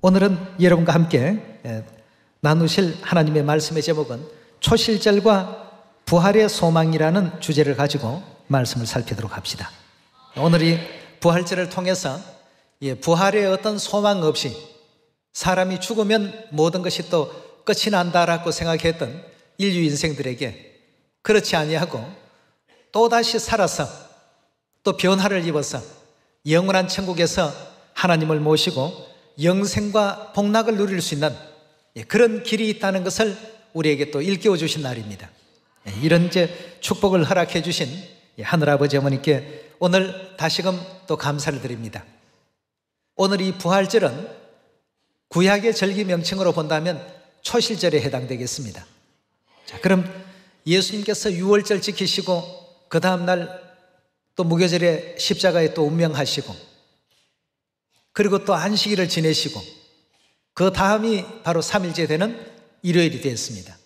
오늘은 여러분과 함께 나누실 하나님의 말씀의 제목은 초실절과 부활의 소망이라는 주제를 가지고 말씀을 살피도록 합시다. 오늘 이 부활절을 통해서 부활의 어떤 소망 없이 사람이 죽으면 모든 것이 또 끝이 난다라고 생각했던 인류 인생들에게 그렇지 아니하고 또다시 살아서 또 변화를 입어서 영원한 천국에서 하나님을 모시고 영생과 복락을 누릴 수 있는 그런 길이 있다는 것을 우리에게 또 일깨워 주신 날입니다. 이런 축복을 허락해 주신 하늘아버지 어머니께 오늘 다시금 또 감사를 드립니다. 오늘 이 부활절은 구약의 절기 명칭으로 본다면 초실절에 해당되겠습니다. 자, 그럼 예수님께서 유월절 지키시고 그 다음날 또 무교절에 십자가에 또 운명하시고 그리고 또 안식일을 지내시고 그 다음이 바로 3일째 되는 일요일이 되었습니다.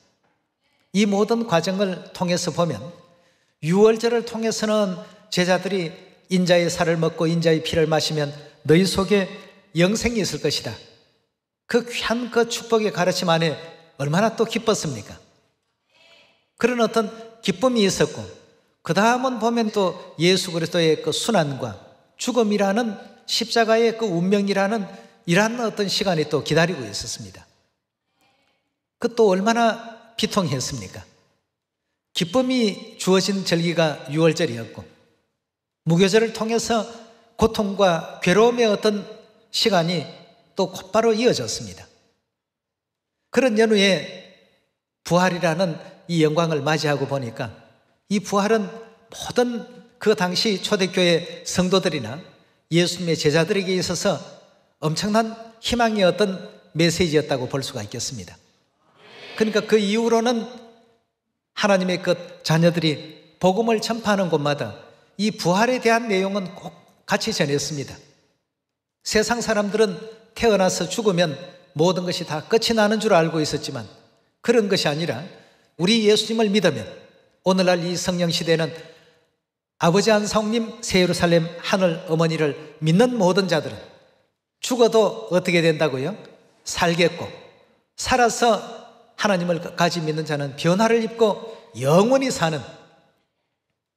이 모든 과정을 통해서 보면 유월절을 통해서는 제자들이 인자의 살을 먹고 인자의 피를 마시면 너희 속에 영생이 있을 것이다. 그 귀한 그 축복의 가르침 안에 얼마나 또 기뻤습니까? 그런 어떤 기쁨이 있었고 그 다음은 보면 또 예수 그리스도의 그 순환과 죽음이라는 십자가의 그 운명이라는 이러한 어떤 시간이 또 기다리고 있었습니다. 그 또 얼마나 비통했습니까? 기쁨이 주어진 절기가 유월절이었고 무교절을 통해서 고통과 괴로움의 어떤 시간이 또 곧바로 이어졌습니다. 그런 연후에 부활이라는 이 영광을 맞이하고 보니까 이 부활은 모든 그 당시 초대교회 성도들이나 예수님의 제자들에게 있어서 엄청난 희망의 어떤 메시지였다고 볼 수가 있겠습니다. 그러니까 그 이후로는 하나님의 그 자녀들이 복음을 전파하는 곳마다 이 부활에 대한 내용은 꼭 같이 전했습니다. 세상 사람들은 태어나서 죽으면 모든 것이 다 끝이 나는 줄 알고 있었지만 그런 것이 아니라 우리 예수님을 믿으면 오늘날 이 성령시대는 아버지 안성님 새예루살렘 하늘 어머니를 믿는 모든 자들은 죽어도 어떻게 된다고요? 살겠고 살아서 하나님을 까지 믿는 자는 변화를 입고 영원히 사는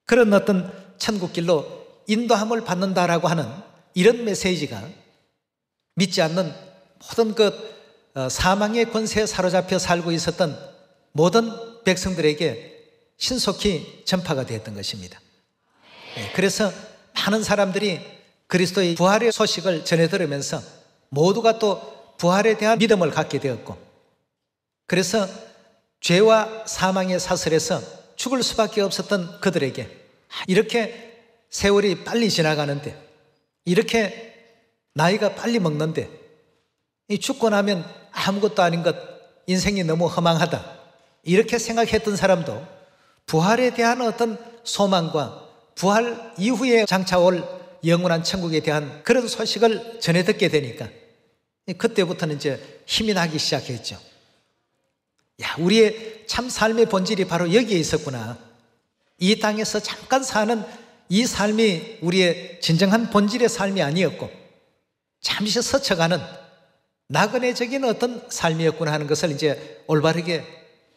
그런 어떤 천국길로 인도함을 받는다라고 하는 이런 메시지가 믿지 않는 모든 그 사망의 권세에 사로잡혀 살고 있었던 모든 백성들에게 신속히 전파가 되었던 것입니다. 그래서 많은 사람들이 그리스도의 부활의 소식을 전해 들으면서 모두가 또 부활에 대한 믿음을 갖게 되었고 그래서 죄와 사망의 사슬에서 죽을 수밖에 없었던 그들에게 이렇게 세월이 빨리 지나가는데 이렇게 나이가 빨리 먹는데 죽고 나면 아무것도 아닌 것 인생이 너무 허망하다 이렇게 생각했던 사람도 부활에 대한 어떤 소망과 부활 이후에 장차올 영원한 천국에 대한 그런 소식을 전해 듣게 되니까 그때부터는 이제 힘이 나기 시작했죠. 야, 우리의 참 삶의 본질이 바로 여기에 있었구나. 이 땅에서 잠깐 사는 이 삶이 우리의 진정한 본질의 삶이 아니었고 잠시 스쳐가는 나그네적인 어떤 삶이었구나 하는 것을 이제 올바르게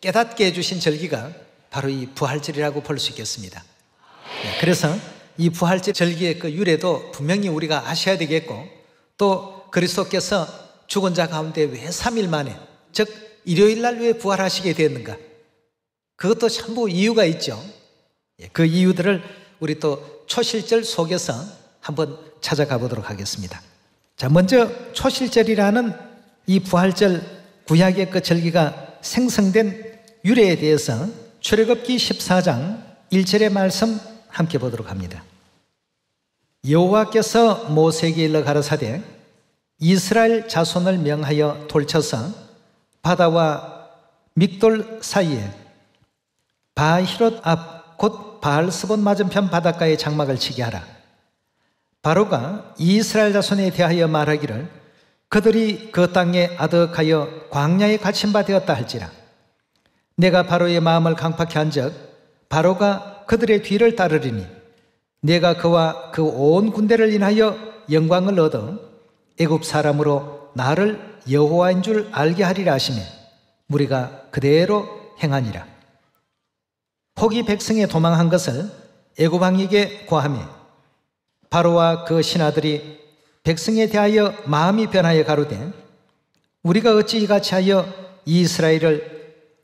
깨닫게 해주신 절기가 바로 이 부활절이라고 볼 수 있겠습니다. 그래서 이 부활절 절기의 그 유래도 분명히 우리가 아셔야 되겠고 또 그리스도께서 죽은 자 가운데 왜 3일 만에 즉 일요일 날 왜 부활하시게 되었는가 그것도 전부 이유가 있죠. 그 이유들을 우리 또 초실절 속에서 한번 찾아가 보도록 하겠습니다. 자, 먼저 초실절이라는 이 부활절 구약의 그 절기가 생성된 유래에 대해서 출애굽기 14장 1절의 말씀 함께 보도록 합니다. 여호와께서 모세에게 일러 가라사대 이스라엘 자손을 명하여 돌쳐서 바다와 믹돌 사이에 바히롯 앞 곧 바알스본 맞은편 바닷가에 장막을 치게 하라. 바로가 이스라엘 자손에 대하여 말하기를 그들이 그 땅에 아득하여 광야에 갇힌 바 되었다 할지라. 내가 바로의 마음을 강팍케 한즉 바로가 그들의 뒤를 따르리니 내가 그와 그 온 군대를 인하여 영광을 얻어 애굽 사람으로 나를 여호와인 줄 알게 하리라 하시며 무리가 그대로 행하니라. 혹이 백성에 도망한 것을 애굽 왕에게 고하며 바로와 그 신하들이 백성에 대하여 마음이 변하여 가로되 우리가 어찌 이같이 하여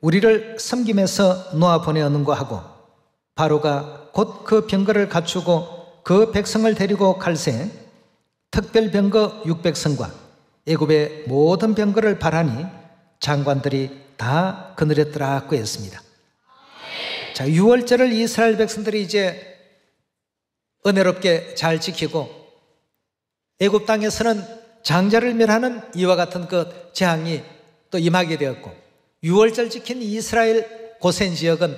우리를 섬김에서 놓아 보내었는고 하고 바로가 곧 그 병거를 갖추고 그 백성을 데리고 갈새 특별 병거 600성과 애굽의 모든 병거를 발하니 장관들이 다 거느렸더라 고 했습니다. 자, 유월절을 이스라엘 백성들이 이제 은혜롭게 잘 지키고 애굽 땅에서는 장자를 멸하는 이와 같은 그 재앙이 또 임하게 되었고 유월절 지킨 이스라엘 고센 지역은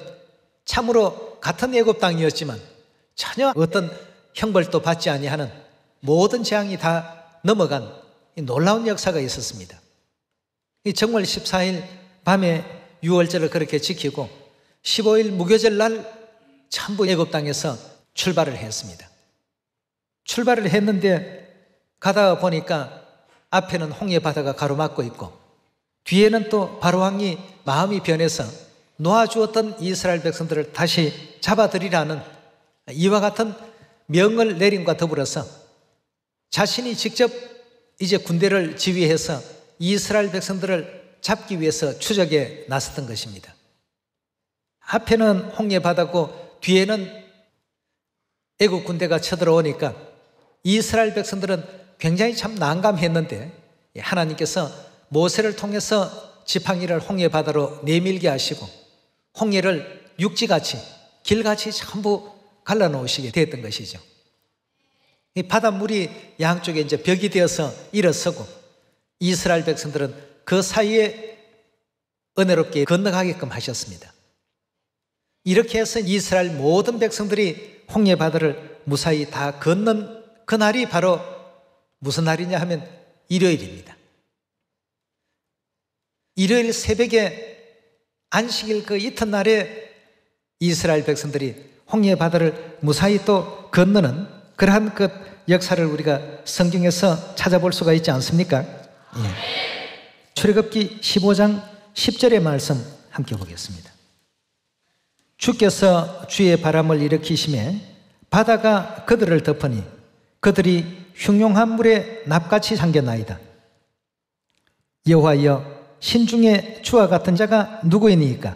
참으로 같은 애굽 땅이었지만 전혀 어떤 형벌도 받지 아니하는 모든 재앙이 다 넘어간 놀라운 역사가 있었습니다. 정월 14일 밤에 유월절을 그렇게 지키고 15일 무교절 날 전부 애굽 땅에서 출발을 했습니다. 출발을 했는데 가다가 보니까 앞에는 홍해 바다가 가로막고 있고 뒤에는 또 바로 왕이 마음이 변해서 놓아주었던 이스라엘 백성들을 다시 잡아들이라는 이와 같은 명을 내림과 더불어서 자신이 직접 이제 군대를 지휘해서 이스라엘 백성들을 잡기 위해서 추적에 나섰던 것입니다. 앞에는 홍해 바다고 뒤에는 애국 군대가 쳐들어오니까 이스라엘 백성들은 굉장히 참 난감했는데 하나님께서 모세를 통해서 지팡이를 홍해 바다로 내밀게 하시고 홍해를 육지같이 길같이 전부 갈라놓으시게 됐던 것이죠. 이 바닷물이 양쪽에 이제 벽이 되어서 일어서고 이스라엘 백성들은 그 사이에 은혜롭게 건너가게끔 하셨습니다. 이렇게 해서 이스라엘 모든 백성들이 홍해 바다를 무사히 다 건넌 그날이 바로 무슨 날이냐 하면 일요일입니다. 일요일 새벽에 안식일 그 이튿날에 이스라엘 백성들이 홍해 바다를 무사히 또 건너는 그러한 그 역사를 우리가 성경에서 찾아볼 수가 있지 않습니까? 예. 출애굽기 15장 10절의 말씀 함께 보겠습니다. 주께서 주의 바람을 일으키시매 바다가 그들을 덮으니 그들이 흉용한 물에 납같이 잠겼나이다. 여호와여 신중에 주와 같은 자가 누구이니이까?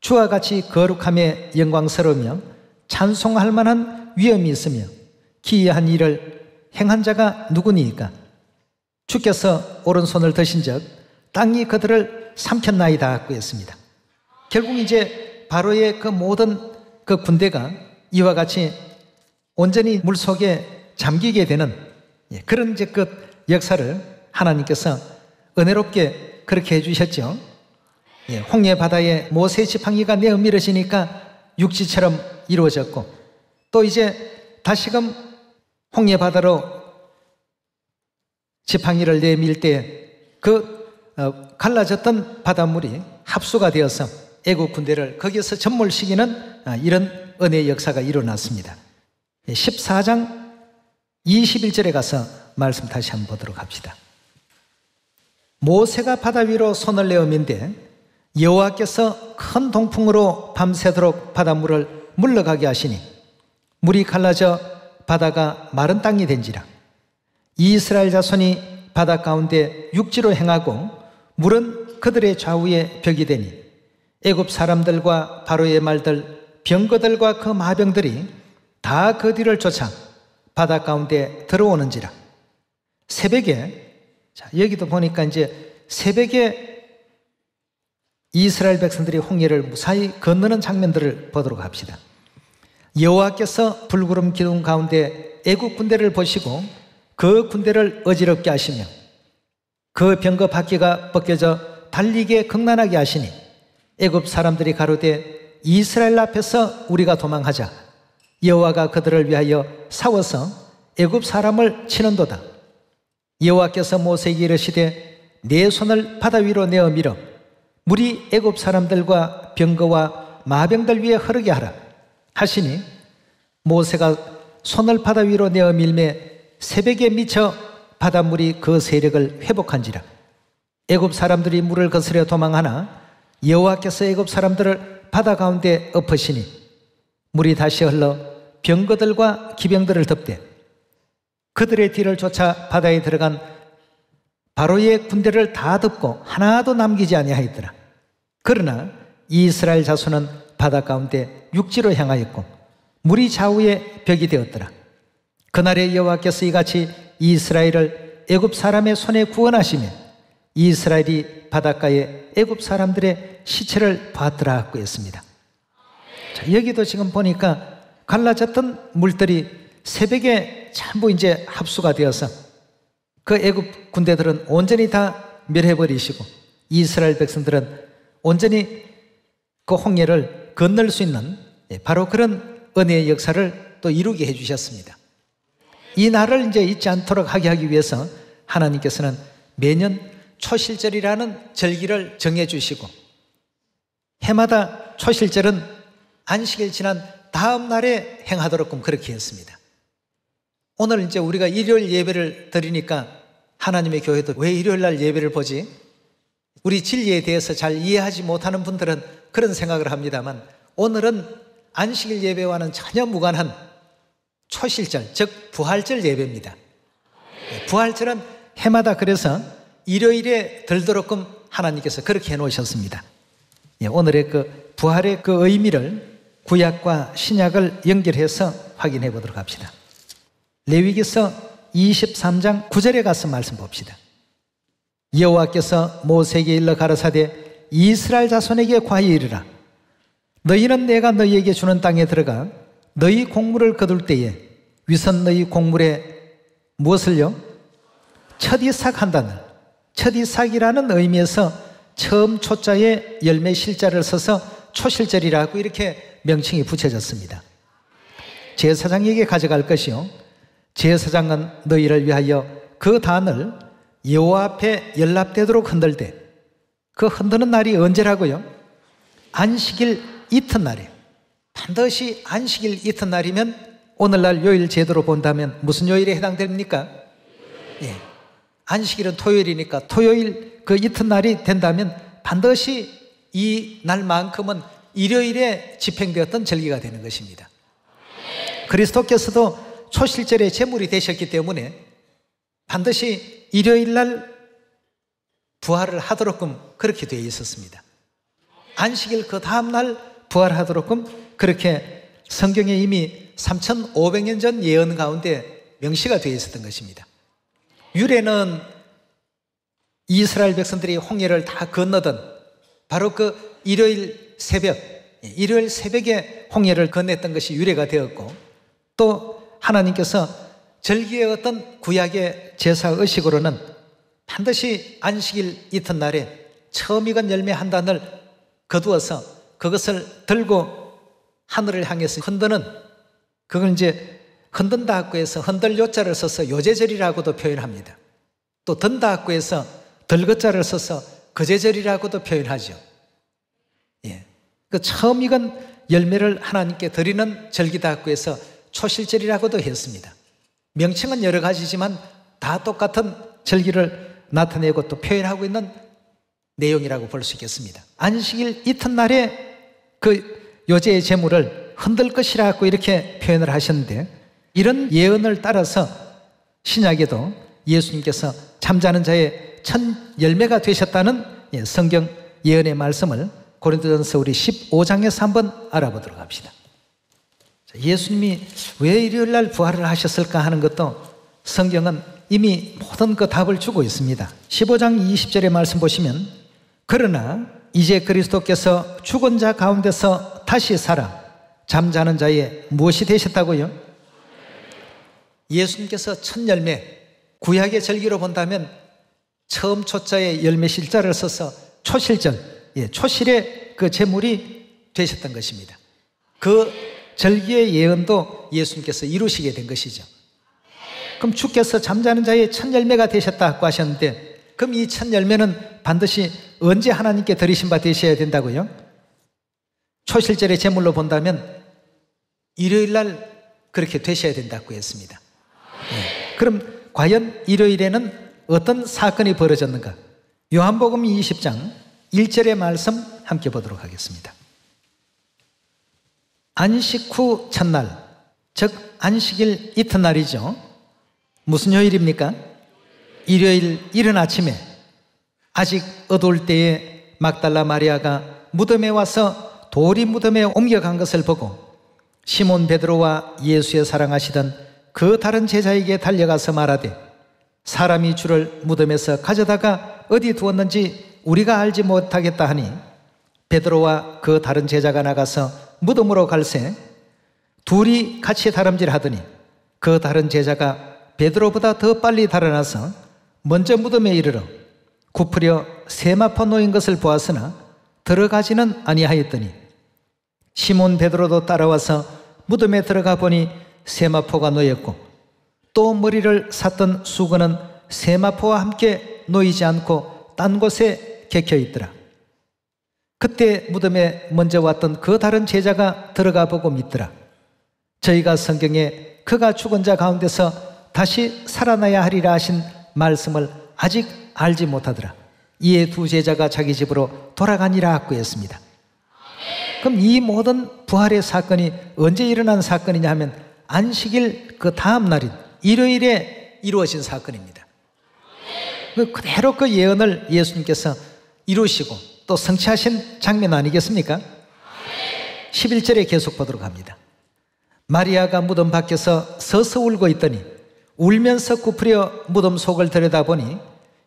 주와 같이 거룩함에 영광스러우며 찬송할 만한 위엄이 있으며 기이한 일을 행한 자가 누구니이까? 주께서 오른손을 드신 적 땅이 그들을 삼켰나이다 하고 했습니다. 결국 이제 바로의 그 모든 그 군대가 이와 같이 온전히 물속에 잠기게 되는 그런 이제 그 역사를 하나님께서 은혜롭게 그렇게 해주셨죠. 홍해 바다에 모세 지팡이가 내어 밀어지니까 육지처럼 이루어졌고 또 이제 다시금 홍해 바다로 지팡이를 내밀 때 그 갈라졌던 바닷물이 합수가 되어서 애국 군대를 거기에서 전몰시키는 이런 은혜의 역사가 일어났습니다. 14장 21절에 가서 말씀 다시 한번 보도록 합시다. 모세가 바다 위로 손을 내어 민데 여호와께서 큰 동풍으로 밤새도록 바닷물을 물러가게 하시니 물이 갈라져 바다가 마른 땅이 된지라. 이스라엘 자손이 바다 가운데 육지로 행하고 물은 그들의 좌우에 벽이 되니 애굽 사람들과 바로의 말들 병거들과 그 마병들이 다 그 뒤를 쫓아 바다 가운데 들어오는지라. 새벽에, 자, 여기도 보니까 이제 새벽에 이스라엘 백성들이 홍해를 무사히 건너는 장면들을 보도록 합시다. 여호와께서 불구름 기둥 가운데 애국 군대를 보시고 그 군대를 어지럽게 하시며 그 병거 바퀴가 벗겨져 달리게 극난하게 하시니 애굽 사람들이 가로되 이스라엘 앞에서 우리가 도망하자. 여호와가 그들을 위하여 싸워서 애굽 사람을 치는도다. 여호와께서 모세에게 이르시되 내 손을 바다 위로 내어 밀어 물이 애굽 사람들과 병거와 마병들 위에 흐르게 하라 하시니 모세가 손을 바다 위로 내어 밀매 새벽에 미쳐 바닷물이 그 세력을 회복한지라. 애굽 사람들이 물을 거스려 도망하나 여호와께서 애굽 사람들을 바다 가운데 엎으시니 물이 다시 흘러 병거들과 기병들을 덮되 그들의 뒤를 쫓아 바다에 들어간 바로의 군대를 다 덮고 하나도 남기지 아니하였더라. 그러나 이스라엘 자손은 바다 가운데 육지로 향하였고 물이 좌우에 벽이 되었더라. 그날에 여호와께서 이같이 이스라엘을 애굽 사람의 손에 구원하시며 이스라엘이 바닷가에 애굽 사람들의 시체를 봤더라 하고 했습니다. 자, 여기도 지금 보니까 갈라졌던 물들이 새벽에 전부 이제 합수가 되어서 그 애굽 군대들은 온전히 다 멸해버리시고 이스라엘 백성들은 온전히 그 홍해를 건널 수 있는 바로 그런 은혜의 역사를 또 이루게 해주셨습니다. 이 날을 이제 잊지 않도록 하게 하기 위해서 하나님께서는 매년 초실절이라는 절기를 정해주시고 해마다 초실절은 안식일 지난 다음 날에 행하도록 그렇게 했습니다. 오늘 이제 우리가 일요일 예배를 드리니까 하나님의 교회도 왜 일요일 날 예배를 보지? 우리 진리에 대해서 잘 이해하지 못하는 분들은 그런 생각을 합니다만 오늘은 안식일 예배와는 전혀 무관한 초실절, 즉 부활절 예배입니다. 부활절은 해마다 그래서 일요일에 들도록 하나님께서 그렇게 해놓으셨습니다. 오늘의 그 부활의 그 의미를 구약과 신약을 연결해서 확인해 보도록 합시다. 레위기서 23장 9절에 가서 말씀 봅시다. 여호와께서 모세에게 일러 가라사대 이스라엘 자손에게 과히 이르라. 너희는 내가 너희에게 주는 땅에 들어가 너희 곡물을 거둘 때에 위선 너희 곡물에 무엇을요? 첫 이삭 한 단을, 첫 이삭이라는 의미에서 처음 초자에 열매 실자를 써서 초실절이라고 이렇게 명칭이 붙여졌습니다. 제사장에게 가져갈 것이요 제사장은 너희를 위하여 그 단을 여호와 앞에 연납되도록 흔들되 그 흔드는 날이 언제라고요? 안식일 이튿날에. 반드시 안식일 이튿날이면 오늘날 요일 제도로 본다면 무슨 요일에 해당됩니까? 예. 안식일은 토요일이니까 토요일 그 이튿날이 된다면 반드시 이 날만큼은 일요일에 집행되었던 절기가 되는 것입니다. 그리스도께서도 초실절의 제물이 되셨기 때문에 반드시 일요일 날 부활을 하도록 그렇게 되어 있었습니다. 안식일 그 다음 날 부활하도록 그렇게 성경에 이미 3,500년 전 예언 가운데 명시가 되어 있었던 것입니다. 유래는 이스라엘 백성들이 홍해를 다 건너던 바로 그 일요일 새벽에 홍해를 건넜던 것이 유래가 되었고 또 하나님께서 절기의 어떤 구약의 제사 의식으로는 반드시 안식일 이튿날에 처음 익은 열매 한 단을 거두어서 그것을 들고 하늘을 향해서 흔드는 그걸 이제 흔든다 하고 해서 흔들 요자를 써서 요제절이라고도 표현합니다. 또 든다 하고 해서 들것자를 써서 거제절이라고도 표현하죠. 예. 그 처음 익은 열매를 하나님께 드리는 절기다 하고 해서 초실절이라고도 했습니다. 명칭은 여러 가지지만 다 똑같은 절기를 나타내고 또 표현하고 있는 내용이라고 볼 수 있겠습니다. 안식일 이튿날에 그 요제의 제물을 흔들 것이라고 이렇게 표현을 하셨는데 이런 예언을 따라서 신약에도 예수님께서 잠자는 자의 첫 열매가 되셨다는 성경 예언의 말씀을 고린도전서 우리 15장에서 한번 알아보도록 합시다. 예수님이 왜 일요일 날 부활을 하셨을까 하는 것도 성경은 이미 모든 그 답을 주고 있습니다. 15장 20절의 말씀 보시면 그러나 이제 그리스도께서 죽은 자 가운데서 다시 살아 잠자는 자의 무엇이 되셨다고요? 예수님께서 첫 열매, 구약의 절기로 본다면 처음 초자에 열매 실자를 써서 초실절, 초실의 그 제물이 되셨던 것입니다. 그 절기의 예언도 예수님께서 이루시게 된 것이죠. 그럼 주께서 잠자는 자의 첫 열매가 되셨다고 하셨는데 그럼 이 첫 열매는 반드시 언제 하나님께 드리신 바 되셔야 된다고요? 초실절의 제물로 본다면 일요일 날 그렇게 되셔야 된다고 했습니다. 그럼 과연 일요일에는 어떤 사건이 벌어졌는가? 요한복음 20장 1절의 말씀 함께 보도록 하겠습니다. 안식 후 첫날, 즉 안식일 이튿날이죠. 무슨 요일입니까? 일요일 이른 아침에 아직 어두울 때에 막달라 마리아가 무덤에 와서 돌이 무덤에 옮겨간 것을 보고 시몬 베드로와 예수의 사랑하시던 그 다른 제자에게 달려가서 말하되 사람이 주를 무덤에서 가져다가 어디 두었는지 우리가 알지 못하겠다 하니 베드로와 그 다른 제자가 나가서 무덤으로 갈새 둘이 같이 다름질하더니 그 다른 제자가 베드로보다 더 빨리 달아나서 먼저 무덤에 이르러 굽으려 세마포 놓인 것을 보았으나 들어가지는 아니하였더니 시몬 베드로도 따라와서 무덤에 들어가 보니 세마포가 놓였고 또 머리를 샀던 수건은 세마포와 함께 놓이지 않고 딴 곳에 객혀 있더라. 그때 무덤에 먼저 왔던 그 다른 제자가 들어가 보고 믿더라. 저희가 성경에 그가 죽은 자 가운데서 다시 살아나야 하리라 하신 말씀을 아직 알지 못하더라. 이에 두 제자가 자기 집으로 돌아가니라 학구했습니다. 그럼 이 모든 부활의 사건이 언제 일어난 사건이냐 하면 안식일 그 다음 날인 일요일에 이루어진 사건입니다. 그대로 그 예언을 예수님께서 이루시고 또 성취하신 장면 아니겠습니까? 11절에 계속 보도록 합니다. 마리아가 무덤 밖에서 서서 울고 있더니 울면서 굽으려 무덤 속을 들여다보니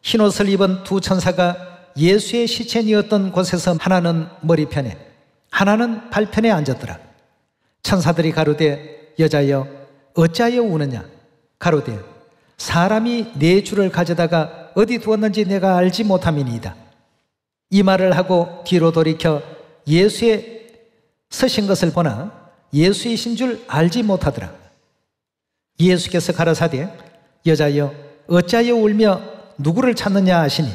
흰옷을 입은 두 천사가 예수의 시체니었던 곳에서 하나는 머리편에 하나는 발편에 앉았더라. 천사들이 가로되 여자여 어찌하여 우느냐? 가로되 사람이 내 주를 가져다가 어디 두었는지 내가 알지 못함이니이다. 이 말을 하고 뒤로 돌이켜 예수의 서신 것을 보나 예수이신 줄 알지 못하더라. 예수께서 가라사대 여자여 어찌하여 울며 누구를 찾느냐 하시니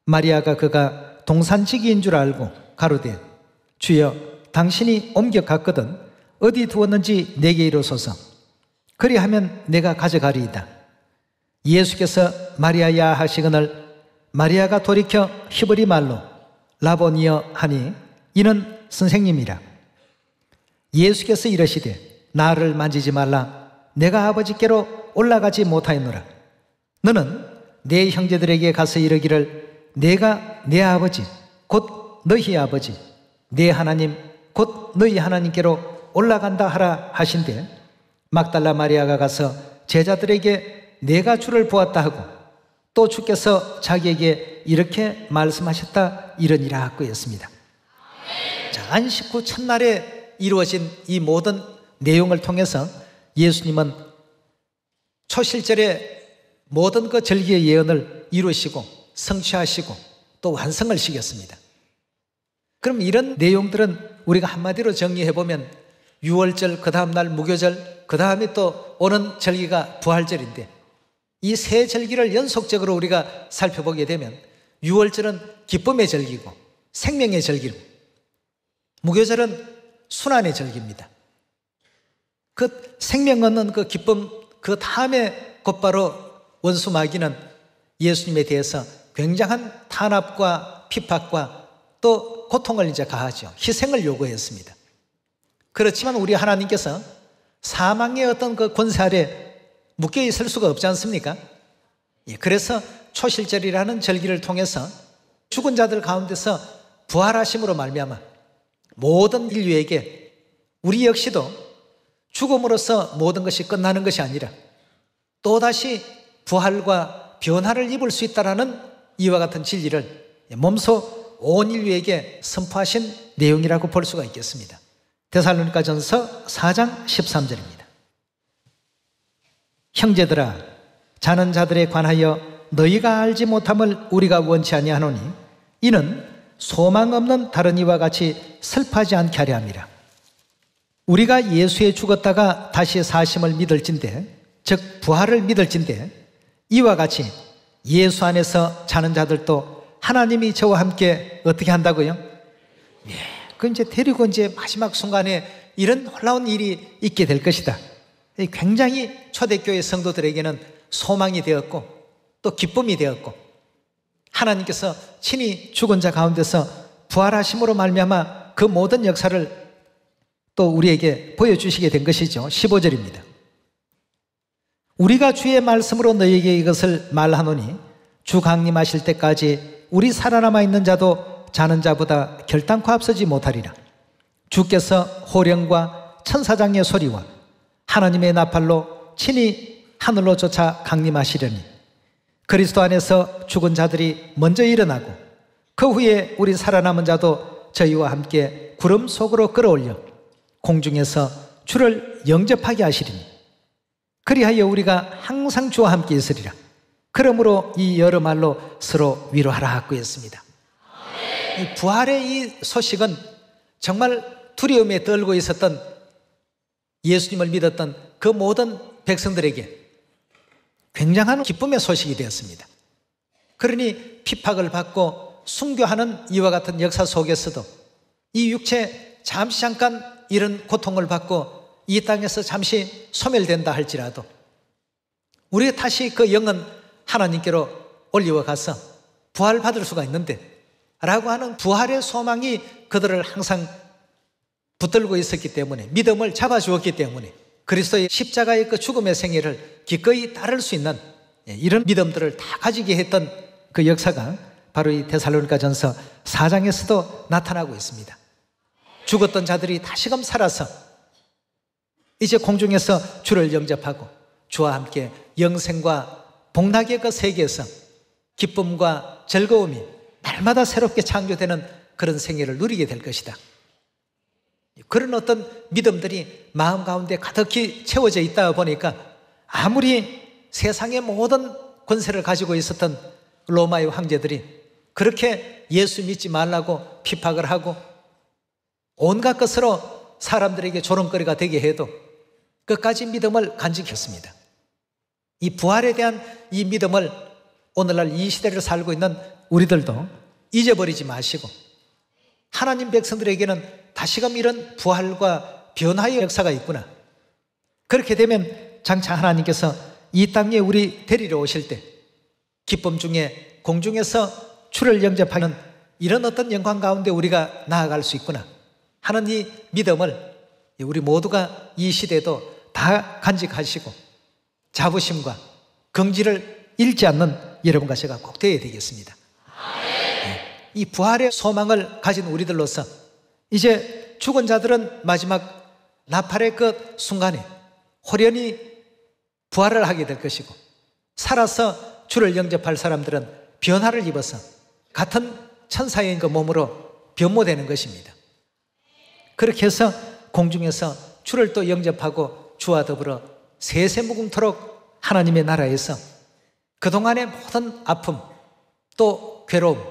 마리아가 그가 동산지기인 줄 알고 가로되 주여 당신이 옮겨갔거든 어디 두었는지 내게 이르소서. 그리하면 내가 가져가리이다. 예수께서 마리아야 하시거늘 마리아가 돌이켜 히브리 말로 라보니여 하니 이는 선생님이라. 예수께서 이르시되 나를 만지지 말라. 내가 아버지께로 올라가지 못하였노라. 너는 내 형제들에게 가서 이르기를 내가 내 아버지 곧 너희 아버지 내 하나님 곧 너희 하나님께로 올라간다 하라 하신대 막달라 마리아가 가서 제자들에게 내가 주를 보았다 하고 또 주께서 자기에게 이렇게 말씀하셨다 이러니라 하였습니다. 자, 안식 후 첫날에 이루어진 이 모든 내용을 통해서 예수님은 초실절에 모든 그 절기의 예언을 이루시고 성취하시고 또 완성을 시켰습니다. 그럼 이런 내용들은 우리가 한마디로 정리해보면 유월절, 그 다음날 무교절, 그 다음에 또 오는 절기가 부활절인데 이 세 절기를 연속적으로 우리가 살펴보게 되면 유월절은 기쁨의 절기고 생명의 절기고 무교절은 순환의 절기입니다. 그 생명 얻는 그 기쁨 그 다음에 곧바로 원수 마귀는 예수님에 대해서 굉장한 탄압과 핍박과 또 고통을 이제 가하죠. 희생을 요구했습니다. 그렇지만 우리 하나님께서 사망의 어떤 그 권세 아래 묶여 있을 수가 없지 않습니까? 그래서 초실절이라는 절기를 통해서 죽은 자들 가운데서 부활하심으로 말미암아 모든 인류에게 우리 역시도 죽음으로써 모든 것이 끝나는 것이 아니라 또다시 부활과 변화를 입을 수 있다는 이와 같은 진리를 몸소 온 인류에게 선포하신 내용이라고 볼 수가 있겠습니다. 데살로니가전서 4장 13절입니다. 형제들아 자는 자들에 관하여 너희가 알지 못함을 우리가 원치 아니하노니 이는 소망 없는 다른 이와 같이 슬퍼하지 않게 하려 함이라. 우리가 예수에 죽었다가 다시 사심을 믿을진대 즉 부활을 믿을진대 이와 같이 예수 안에서 자는 자들도 하나님이 저와 함께 어떻게 한다고요? 그 이제 데리고 이제 마지막 순간에 이런 놀라운 일이 있게 될 것이다. 굉장히 초대교회 성도들에게는 소망이 되었고 또 기쁨이 되었고 하나님께서 친히 죽은 자 가운데서 부활하심으로 말미암아 그 모든 역사를 또 우리에게 보여주시게 된 것이죠. 15절입니다. 우리가 주의 말씀으로 너희에게 이것을 말하노니 주 강림하실 때까지 우리 살아남아 있는 자도 자는 자보다 결단코 앞서지 못하리라. 주께서 호령과 천사장의 소리와 하나님의 나팔로 친히 하늘로 쫓아 강림하시려니 그리스도 안에서 죽은 자들이 먼저 일어나고 그 후에 우리 살아남은 자도 저희와 함께 구름 속으로 끌어올려 공중에서 주를 영접하게 하시리니 그리하여 우리가 항상 주와 함께 있으리라. 그러므로 이 여러 말로 서로 위로하라 하고 했습니다. 이 부활의 이 소식은 정말 두려움에 떨고 있었던 예수님을 믿었던 그 모든 백성들에게 굉장한 기쁨의 소식이 되었습니다. 그러니 핍박을 받고 순교하는 이와 같은 역사 속에서도 이 육체 잠시 잠깐 이런 고통을 받고 이 땅에서 잠시 소멸된다 할지라도 우리가 다시 그 영은 하나님께로 올리워 가서 부활받을 수가 있는데 라고 하는 부활의 소망이 그들을 항상 붙들고 있었기 때문에 믿음을 잡아주었기 때문에 그리스도의 십자가의 그 죽음의 생애를 기꺼이 따를 수 있는 이런 믿음들을 다 가지게 했던 그 역사가 바로 이 데살로니가전서 4장에서도 나타나고 있습니다. 죽었던 자들이 다시금 살아서 이제 공중에서 주를 영접하고 주와 함께 영생과 복락의 그 세계에서 기쁨과 즐거움이 날마다 새롭게 창조되는 그런 생애를 누리게 될 것이다. 그런 어떤 믿음들이 마음 가운데 가득히 채워져 있다 보니까 아무리 세상의 모든 권세를 가지고 있었던 로마의 황제들이 그렇게 예수 믿지 말라고 핍박을 하고 온갖 것으로 사람들에게 조롱거리가 되게 해도 끝까지 믿음을 간직했습니다. 이 부활에 대한 이 믿음을 오늘날 이 시대를 살고 있는 우리들도 잊어버리지 마시고 하나님 백성들에게는 다시금 이런 부활과 변화의 역사가 있구나. 그렇게 되면 장차 하나님께서 이 땅에 우리 데리러 오실 때 기쁨 중에 공중에서 주를 영접하는 이런 어떤 영광 가운데 우리가 나아갈 수 있구나 하는 이 믿음을 우리 모두가 이 시대에도 다 간직하시고 자부심과 긍지를 잃지 않는 여러분과 제가 꼭 되어야 되겠습니다. 이 부활의 소망을 가진 우리들로서 이제 죽은 자들은 마지막 나팔의 그 순간에 호련히 부활을 하게 될 것이고 살아서 주를 영접할 사람들은 변화를 입어서 같은 천사의 그 몸으로 변모되는 것입니다. 그렇게 해서 공중에서 주를 또 영접하고 주와 더불어 세세무궁토록 하나님의 나라에서 그동안의 모든 아픔 또 괴로움,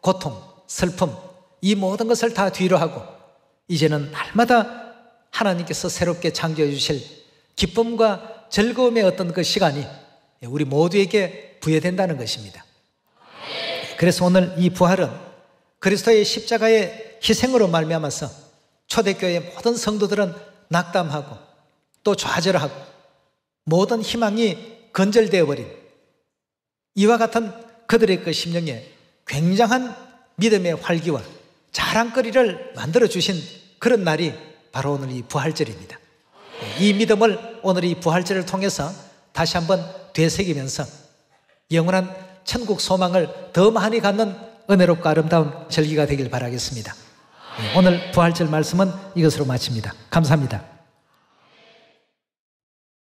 고통, 슬픔 이 모든 것을 다 뒤로 하고 이제는 날마다 하나님께서 새롭게 창조해 주실 기쁨과 즐거움의 어떤 그 시간이 우리 모두에게 부여된다는 것입니다. 그래서 오늘 이 부활은 그리스도의 십자가의 희생으로 말미암아서 초대교회의 모든 성도들은 낙담하고 또 좌절하고 모든 희망이 건절되어 버린 이와 같은 그들의 그 심령에 굉장한 믿음의 활기와 자랑거리를 만들어 주신 그런 날이 바로 오늘 이 부활절입니다. 이 믿음을 오늘 이 부활절을 통해서 다시 한번 되새기면서 영원한 천국 소망을 더 많이 갖는 은혜롭고 아름다운 절기가 되길 바라겠습니다. 오늘 부활절 말씀은 이것으로 마칩니다. 감사합니다.